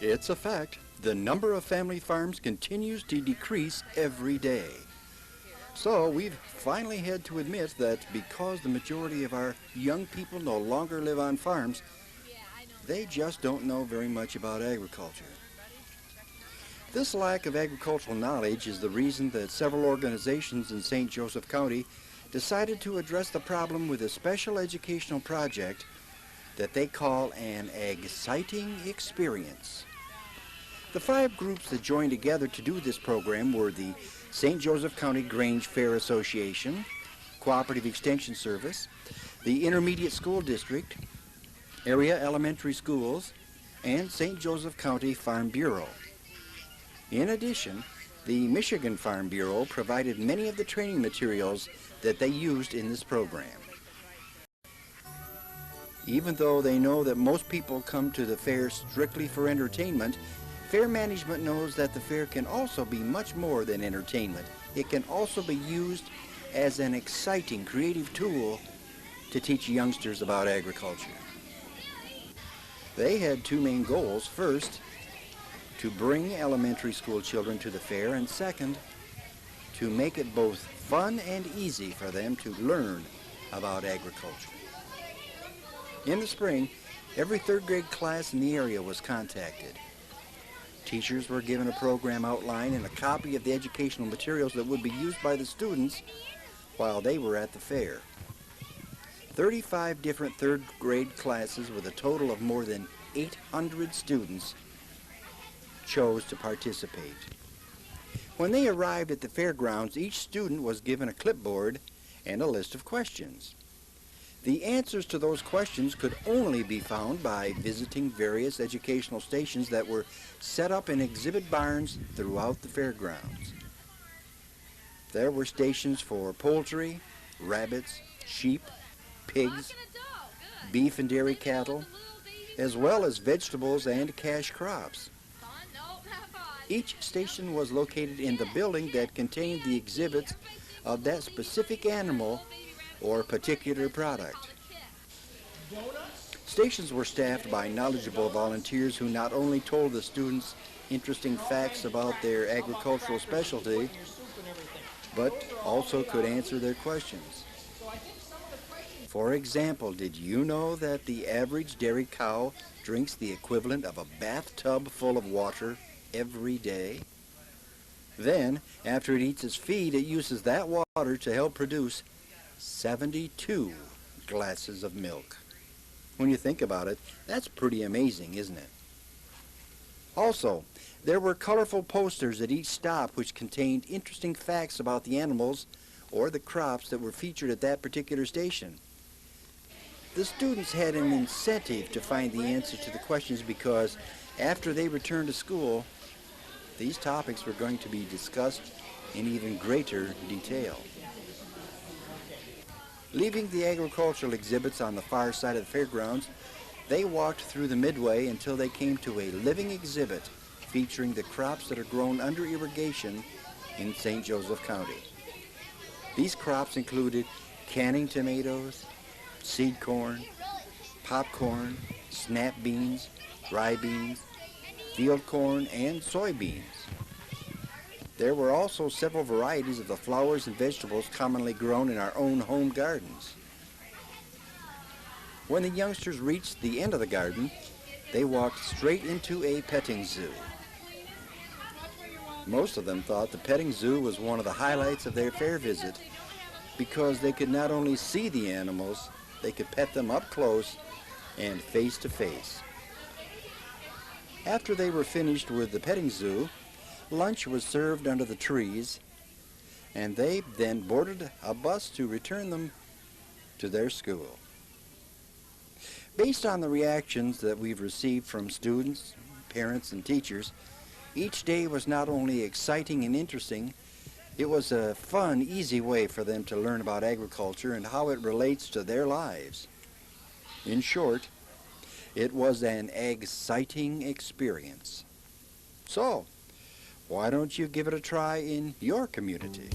It's a fact. The number of family farms continues to decrease every day. So we've finally had to admit that because the majority of our young people no longer live on farms, they just don't know very much about agriculture. This lack of agricultural knowledge is the reason that several organizations in St. Joseph County decided to address the problem with a special educational project that they call an Ag-Citing Experience. The 5 groups that joined together to do this program were the St. Joseph County Grange Fair Association, Cooperative Extension Service, the Intermediate School District, Area Elementary Schools, and St. Joseph County Farm Bureau. In addition, the Michigan Farm Bureau provided many of the training materials that they used in this program. Even though they know that most people come to the fair strictly for entertainment, fair management knows that the fair can also be much more than entertainment. It can also be used as an exciting, creative tool to teach youngsters about agriculture. They had 2 main goals. First, to bring elementary school children to the fair, and second, to make it both fun and easy for them to learn about agriculture. In the spring, every 3rd grade class in the area was contacted. Teachers were given a program outline and a copy of the educational materials that would be used by the students while they were at the fair. 35 different 3rd grade classes with a total of more than 800 students chose to participate. When they arrived at the fairgrounds, each student was given a clipboard and a list of questions. The answers to those questions could only be found by visiting various educational stations that were set up in exhibit barns throughout the fairgrounds. There were stations for poultry, rabbits, sheep, pigs, beef and dairy cattle, as well as vegetables and cash crops. Each station was located in the building that contained the exhibits of that specific animal or particular product. Stations were staffed by knowledgeable volunteers who not only told the students interesting facts about their agricultural specialty, but also could answer their questions. For example, did you know that the average dairy cow drinks the equivalent of a bathtub full of water every day? Then, after it eats its feed, it uses that water to help produce 72 glasses of milk. When you think about it, that's pretty amazing, isn't it? Also, there were colorful posters at each stop which contained interesting facts about the animals or the crops that were featured at that particular station. The students had an incentive to find the answer to the questions because after they returned to school, these topics were going to be discussed in even greater detail. Leaving the agricultural exhibits on the far side of the fairgrounds, they walked through the midway until they came to a living exhibit featuring the crops that are grown under irrigation in St. Joseph County. These crops included canning tomatoes, seed corn, popcorn, snap beans, rye beans, field corn, and soybeans. There were also several varieties of the flowers and vegetables commonly grown in our own home gardens. When the youngsters reached the end of the garden, they walked straight into a petting zoo. Most of them thought the petting zoo was one of the highlights of their fair visit because they could not only see the animals, they could pet them up close and face to face. After they were finished with the petting zoo, lunch was served under the trees, and they then boarded a bus to return them to their school. Based on the reactions that we've received from students, parents, and teachers, each day was not only exciting and interesting, it was a fun, easy way for them to learn about agriculture and how it relates to their lives. In short, it was an Ag-Citing experience. So, why don't you give it a try in your community?